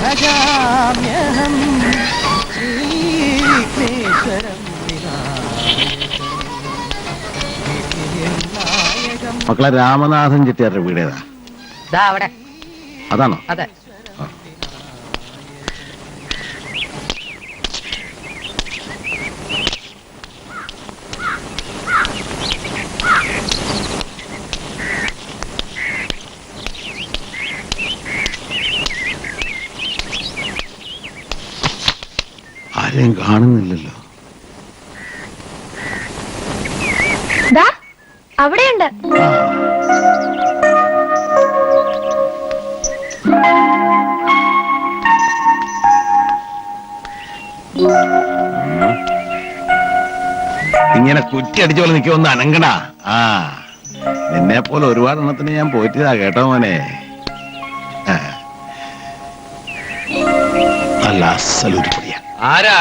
ഭജാമ്യഹം ശ്രീവിഘ്നേശ്വരം മക്കളെ രാമനാഥൻ ചെട്ടിയാരുടെ വീടേതാ? അവിടെ അതാണോ? അതെ. ആരെയും കാണുന്നില്ലല്ലോ. അവിടെയുണ്ട്. ഇങ്ങനെ കുറ്റിയടിച്ച പോലെ നിൽക്കുമെന്ന് അനങ്ങടാ. നിന്നെ പോലെ ഒരുപാട് എണ്ണത്തിന് ഞാൻ പോയിട്ടതാ കേട്ടോ മോനെ. നല്ല അസലൂരിപ്പൊടിയാ. ആരാ?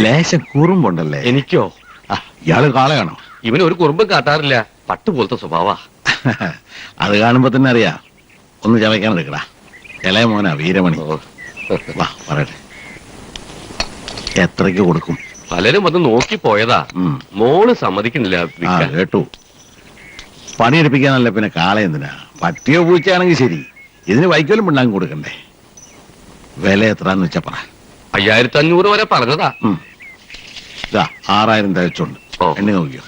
ലേശം കുറുമ്പുണ്ടല്ലേ? എനിക്കോ? ഇയാള് കാളയാണോ? ഇവന് ഒരു കുറുമ്പും കാട്ടാറില്ല. പട്ടുപോലത്തെ സ്വഭാവ. അത് കാണുമ്പോ തന്നെ അറിയാം. ഒന്ന് ചവയ്ക്കാൻ എടുക്കടാ. ഇളയ മോനാ വീരമണി. വാ പറയട്ടെ, എത്രയ്ക്ക് കൊടുക്കും? പലരും വന്ന് നോക്കി പോയതാ. മോള് സമ്മതിക്കുന്നില്ല. കേട്ടു. പണിയെടുപ്പിക്കാനല്ല പിന്നെ കാള എന്തിനാ? പറ്റിയോ പൂച്ചയാണെങ്കിൽ ശരി, ഇതിന് വൈക്കോലും പിണ്ണാക്കും കൊടുക്കണ്ടേ? വില എത്രാന്ന് വെച്ചാ പറ. 5500 വരെ പറഞ്ഞതാ. 6000 തയ്ച്ചുണ്ട്. എണ്ണി നോക്കിയോ?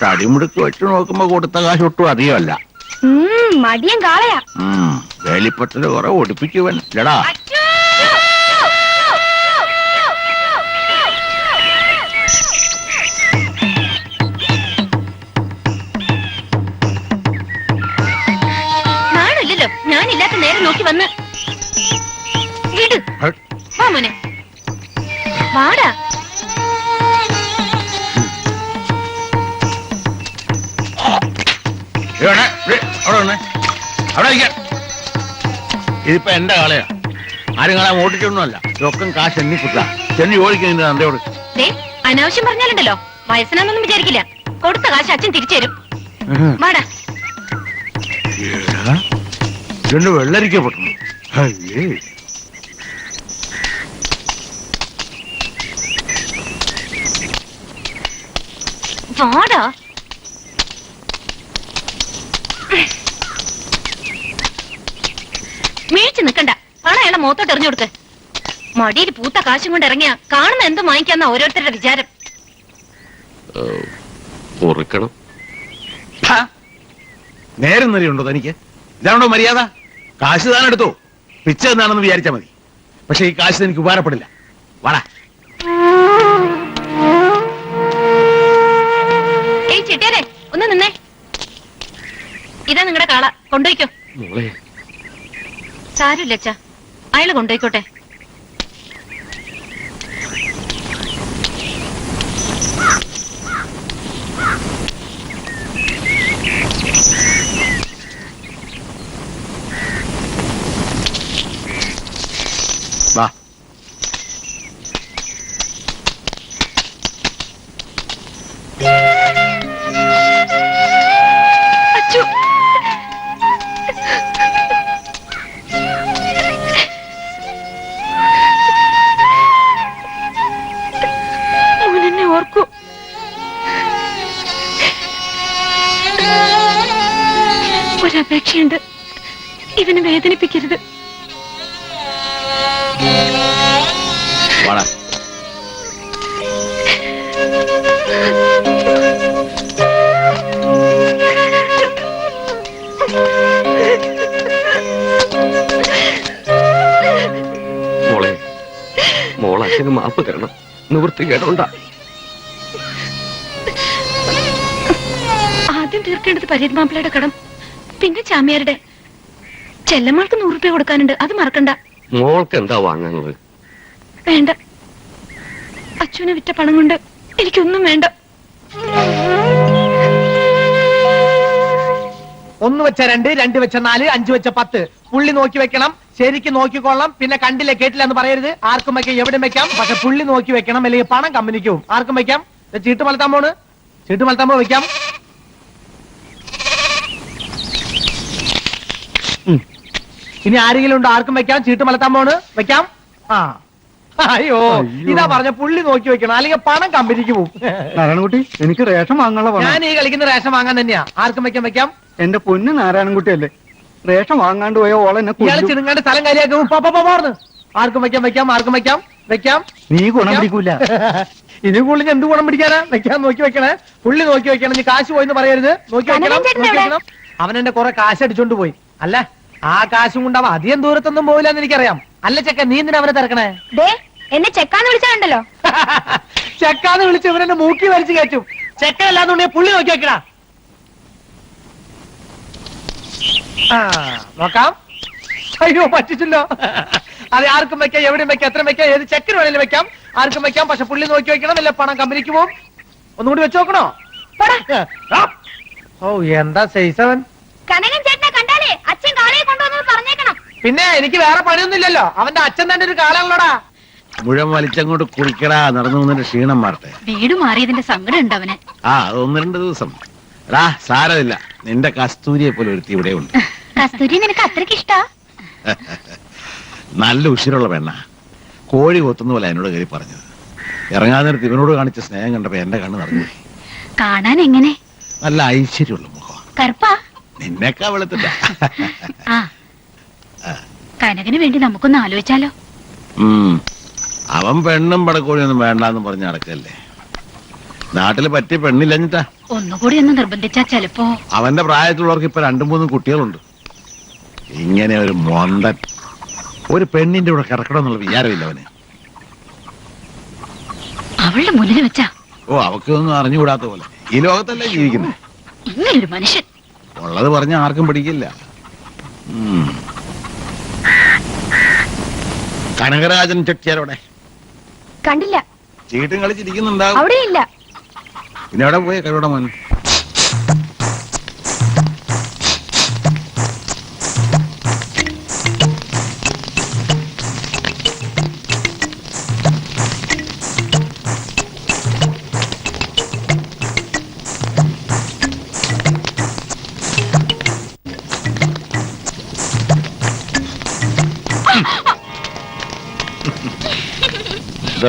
തടിമുടുക്ക് വെച്ച് നോക്കുമ്പോ കൊടുത്ത കാശ് ഒട്ടും അധികമല്ല. മടിയൻ കാളയാ. വേലിപ്പത്തിന് കുറെ ഒടിപ്പിക്കുവൻ ലടാ. നാണില്ലല്ലോ, ഞാനില്ലാത്ത നേരം നോക്കി വന്ന് വീട് വാ മോനെ, വാടാ. ഇതിപ്പോ എന്റെ കാളയാ. ആരും കാണാൻ ഓടിച്ചൊന്നുമല്ല. ചൊക്കം കാശ് എണ്ണി കുത്താ. ചെന്നി ഓടിക്കുന്നതിന്റെ തന്തയോട്. അനാവശ്യം പറഞ്ഞാലുണ്ടല്ലോ, വയസ്സനാന്നൊന്നും വിചാരിക്കില്ല. കൊടുത്ത കാശ് അച്ഛൻ തിരിച്ചു തരും. വാടാ. ഇതെന്നെ വെള്ളരിക്കപ്പെട്ടു. വാടാ. വീഴ്ച നിക്കണ്ട, പണം അയാളെ മുഖത്തോട്ട് എറിഞ്ഞു കൊടുക്ക്. മടിയിൽ പൂത്ത കാശും കൊണ്ട് ഇറങ്ങിയ കാണുന്ന എന്തും വാങ്ങിക്കാന്ന ഓരോരുത്തരുടെ വിചാരം. നേരം നിലയുണ്ടോ തനിക്ക്? ഇതാണോ മര്യാദ? കാശ് താൻ എടുത്തോ, പിച്ച എന്നാണെന്ന് വിചാരിച്ചാ മതി. പക്ഷെ ഈ കാശ് എനിക്ക് ഉപകാരപ്പെടില്ല. വാടാ. ഏയ് ചെട്ടിയാരെ, ഒന്ന് നിന്നേ. ഇതാ നിങ്ങളുടെ കാള, കൊണ്ടുപോയിക്കോ. സാരമില്ല അച്ഛാ, അയാള് കൊണ്ടുപോയിക്കോട്ടെ. വാ. അച്ചു, മോനെന്നെ ഓർക്കൂ. ഒരപേക്ഷയുണ്ട്, ഇവനെ വേദനിപ്പിക്കരുത്. വാടാ. മോളെ, മോൾ അച്ഛന് മാപ്പ് തരണം. നിവൃത്തി കേട്ടോണ്ട. ആദ്യം തീർക്കേണ്ടത് പരീത് മാപ്പിളയുടെ കടം, പിന്നെ ചാമിയാരുടെ. ചെല്ലമ്മൾക്ക് 100 രൂപ കൊടുക്കാനുണ്ട്, അത് മറക്കണ്ട. മോൾക്ക് എന്താ വാങ്ങാനുള്ളത്? വേണ്ട, അച്ഛനെ വിറ്റ പണം കൊണ്ട് എനിക്കൊന്നും വേണ്ട. 1 വെച്ച 2, 2 വെച്ച 4, 5 വെച്ച 10. പുള്ളി നോക്കി വെക്കണം, ശരിക്ക് നോക്കിക്കൊള്ളാം. പിന്നെ കണ്ടില്ല കേട്ടില്ല എന്ന് പറയരുത്. ആർക്കും വെക്കാം, എവിടെ വെക്കാം, പക്ഷെ പുള്ളി നോക്കി വെക്കണം, അല്ലെങ്കിൽ പണം കമ്പനിക്ക് പോകും. ആർക്കും വെക്കാം. ചീട്ട് മലത്താൻ പോണ്, ചീട്ട് മലത്താൻ പോ വെക്കാം. ഇനി ആരെങ്കിലും ഉണ്ടോ? ആർക്കും വെക്കാം. ചീട്ട് മലത്താൻ പോണ്, വെക്കാം. ആ അയ്യോ, ഇതാ പറഞ്ഞ പുള്ളി നോക്കി വെക്കണം, അല്ലെങ്കിൽ പണം കമ്പനിക്ക് പോകും. നാരായണൻകുട്ടി, എനിക്ക് റേഷൻ വാങ്ങാനുള്ള പണം. ഞാൻ ഈ കളിക്കുന്ന റേഷൻ വാങ്ങാൻ തന്നെയാ. ആർക്കും വെക്കാം, വെക്കാം. എന്റെ പൊന്ന് നാരായണൻകുട്ടി അല്ലേ, റേഷൻ വാങ്ങാണ്ട് പോയ ഓളെന്നെ ഇയാൾ ചിടുങ്ങാണ്ട് സ്ഥലം കാര്യമാക്കും. പോർന്ന്. ആർക്കും വെക്കാം, വെക്കാം. ആർക്കും വെക്കാം, വെക്കാം. നീ ഗുണം പിടിക്കൂല. ഇനി പുള്ളി എന്ത് ഗുണം പിടിക്കാനാ? വെക്കാൻ നോക്കി വെക്കണേ, പുള്ളി നോക്കി വെക്കണം. നീ കാശ് പോയിന്ന് പറയരുത്. നോക്കി വെക്കണം, നോക്കി വെക്കണം. അവൻ എന്റെ കുറെ കാശ് അടിച്ചോണ്ട് പോയി. അല്ല, ആ കാശും കൊണ്ടാവും അധികം ദൂരത്തൊന്നും പോവില്ല എന്ന് എനിക്കറിയാം. അല്ല ചെക്ക, നീ എന്തിനാ അവനെ തിരക്കണേ? എന്നെ ചെക്കാന്ന് വിളിച്ചാണ്ടല്ലോ. ചെക്കാന്ന് വിളിച്ച് ഇവനെന്നെ മൂക്കി വലിച്ചു കയറ്റും. ചെക്ക അല്ലാന്നുണ്ടെങ്കിൽ പുള്ളി നോക്കി വെക്കടാ. ആ നോക്കാം. അയ്യോ പറ്റിച്ചല്ലോ. അത് ആർക്കും വെക്കാം, എവിടെയും വെക്കാം, എത്ര വെക്കാം, ഏത് ചെക്കിന് വേണേലും വെക്കാം. ആർക്കും വെക്കാം, പക്ഷെ പുള്ളി നോക്കി വെക്കണം, അല്ലെ പണം കമ്പനിക്ക് പോകും. ഒന്നുകൂടി വെച്ച് നോക്കണോ? ഓ എന്താ സൈസവൻ. കനകൻ ചേട്ടനെ കണ്ടാലേ അച്ഛൻ കാളയെ കൊണ്ടുവന്നത് പറഞ്ഞേക്കണം. പിന്നെ എനിക്ക് വേറെ പണിയൊന്നുമില്ലല്ലോ. അവന്റെ അച്ഛൻ തന്നെ ഒരു കാലാണല്ലോടാ. മുഴം വലിച്ചങ്ങോട്ട് കുടിക്കടാ, നടന്നു വന്നിട്ട് ക്ഷീണം മാറട്ടെ. വീട് മാറിയതിന്റെ സങ്കടം ഉണ്ട് അവന്. ആ അത് 1-2 ദിവസം. എടാ സാരമില്ല, നിന്റെ കസ്തൂരിയെ പോലെ ഒരുത്തി ഇവിടെ ഉണ്ട്. കസ്തൂരി നിനക്ക് അത്രയ്ക്ക് ഇഷ്ടാ? നല്ല ഉശിരുള്ള പെണ്ണ. കോഴി കൊത്തുന്ന പോലെ എന്നോട് കയറി പറഞ്ഞത്. ഇറങ്ങാൻ നേരത്ത് ഇവനോട് കാണിച്ച സ്നേഹം കണ്ടപ്പോ എന്റെ കണ്ണ് നിറഞ്ഞു. കാണാൻ എങ്ങനെ? നല്ല ഐശ്വര്യമുള്ള മുഖം. കറുപ്പാ? നിന്നെക്കാ വെളുത്തിട്ട. ആ കനകന് വേണ്ടി നമുക്കൊന്ന് ആലോചിച്ചാലോ? അവൻ പെണ്ണും പടക്കോഴിയൊന്നും വേണ്ടാന്ന് പറഞ്ഞ് നടക്കല്ലേ. നാട്ടില് പറ്റിയ പെണ്ണില്ലഞ്ഞിട്ടാ. ഒന്നുകൂടി ഒന്ന് നിർബന്ധിച്ചാ ചെലപ്പോ. അവന്റെ പ്രായത്തിലുള്ളവർക്ക് ഇപ്പൊ 2-3 കുട്ടികളുണ്ട്. ഇങ്ങനെ ഒരു മൊന്തൻ ഒരു പെണ്ണിന്റെ കൂടെ കിടക്കണം എന്നുള്ള വിചാരമില്ല അവന്. അവളുടെ മുന്നിൽ വെച്ചാ ഓ അവക്കൊന്നും അറിഞ്ഞുകൂടാത്ത പോലെ. ഈ ലോകത്തല്ലേ ജീവിക്കുന്നത്. ഇങ്ങനൊരു മനുഷ്യൻ ഉള്ളത് പറഞ്ഞ ആർക്കും പിടിക്കില്ല. കനകരാജൻ ചെട്ടിയാരോടെ കണ്ടില്ല. ചീട്ടും കളിച്ചിരിക്കുന്നുണ്ടാവും. അവിടെ ഇല്ല. പിന്നെ അവിടെ പോയി കഴിവിടെ മോൻ.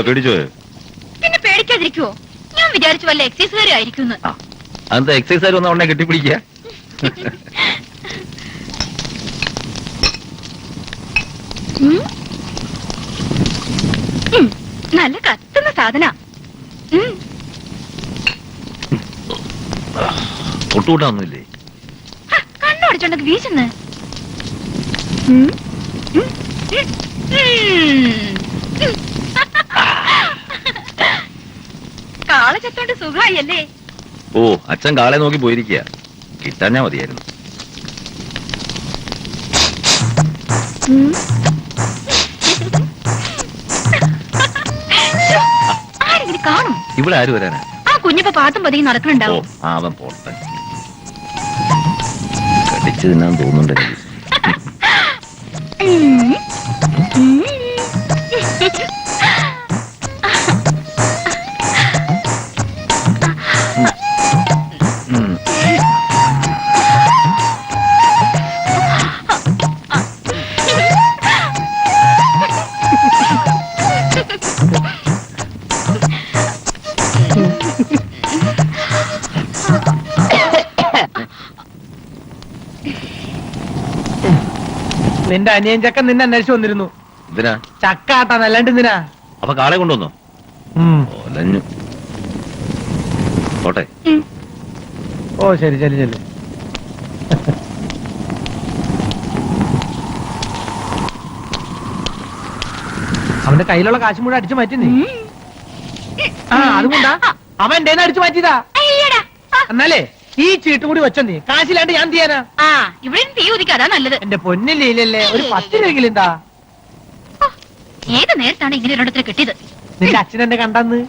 പേടിച്ചോ? പിന്നെ പേടിക്കാതിരിക്കുവോ? ഞാൻ വിചാരിച്ചു വല്ല എക്സൈസുകാരും ആയിരിക്കും. അതെന്താ എക്സൈസുകാർ വന്ന ഉടനെ കെട്ടിപ്പിടിക്കുക? നല്ല കത്തുന്ന സാധന. തൊട്ടുകൂട്ടാന്നല്ലേ? കണ്ണോടിച്ചോണ്ടൊക്കെ വീശുന്നു. കാള ചത്തോണ്ട് സുഖമായി അല്ലേ? ഓ അച്ഛൻ കാളെ നോക്കി പോയിരിക്കുക. കിട്ടാഞ്ഞാ മതിയായിരുന്നു. ആരെങ്കിലും കാണും? ഇവിടെ ആര് വരാനാ? ആ കുഞ്ഞിപ്പോ പാത്തും പതിയും ഓ നടക്കുന്നുണ്ടാവും. അവൻ പോട്ടെ. കടിച്ചു തിന്നാൻ തോന്നുന്നുണ്ടെങ്കിൽ നിന്റെ അനിയൻ ചക്കൻ നിന്നെ അന്വേഷിച്ചു വന്നിരുന്നു. എന്തിനാ? ചക്ക ആട്ടാൻ അല്ലാണ്ട് എന്തിനാ? അപ്പൊ കാളെ കൊണ്ടുവന്നോ? ഒലഞ്ഞു. പോട്ടെ. ഓ ശരി ശരി ശരി. അവന്റെ കയ്യിലുള്ള കാശ് മുഴുവൻ അടിച്ചു മാറ്റി നീ. ആ അതുകൊണ്ടാ അവൻ എന്റെ അടിച്ചു മാറ്റിയതാ. എന്നാലേ ഈ ചീട്ട് കൂടി വെച്ചോ നീ. കാശില്ലാണ്ട് ഞാൻ ചെയ്യാനാ? ആ ഇവിടെ തീ ഉദിക്കാതാ നല്ലത്. എന്റെ പൊന്നില്ലേ ഒരു 10 രൂപയെങ്കിലും എന്താ? ഏത് നേരത്താണ് ഇങ്ങനെ ഒരിടത്തിന് കിട്ടിയത്? നിന്റെ അച്ഛൻ എന്നെ കണ്ടെന്ന്